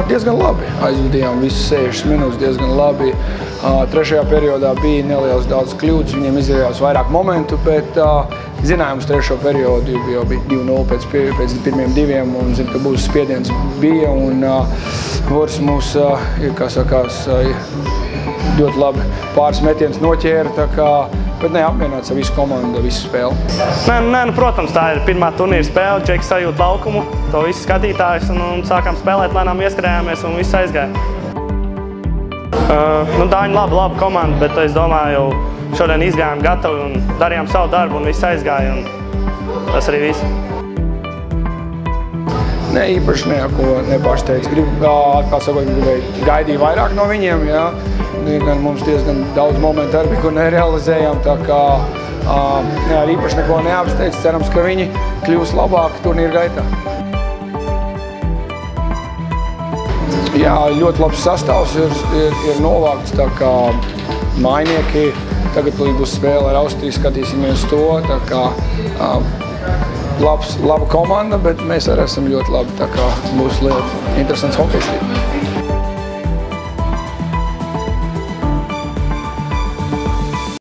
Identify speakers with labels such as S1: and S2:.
S1: Diezgan labi. Aizvadījām visas 60 minūtes diezgan labi. Trešajā periodā bija nelielas daudz kļūdas, viņiem izdarījās vairāk momentu, bet zinājums trešo periodu jau bija 2-0 pēc pirmiem diviem, un zinu, ka būs spiediens bija, un Voris mūs, kā sakās, ļoti labi pāris metienus noķēra, tā kā, bet neapmienāts ar visu komandu, visu spēli.
S2: Nē, pirotams, tā ir pirmā turnīra spēle, Džeks sajūt laukumu, to visu skatītājus, un sākām spēlēt, lēnām ieskrējāmies, un viss aizgāja. Dāņi laba komanda, bet es domāju, jau šodien izgājām gatavi un darījām savu darbu un viss aizgāja, un tas arī viss.
S1: Ne, īpaši neko nepašteicu. Atkal sakot, gaidīju vairāk no viņiem, jā. Mums diezgan daudz momentu arī, ko nerealizējām, tā kā arī īpaši neko neapsteidz. Cerams, ka viņi kļūs labāki turnīra gaitā. Jā, ļoti labs sastāvs ir novākts, tā kā mājnieki tagad būs spēle ar Austriju, skatīsimies to, tā kā laba komanda, bet mēs arī esam ļoti labi, tā kā būs interesants hokejs.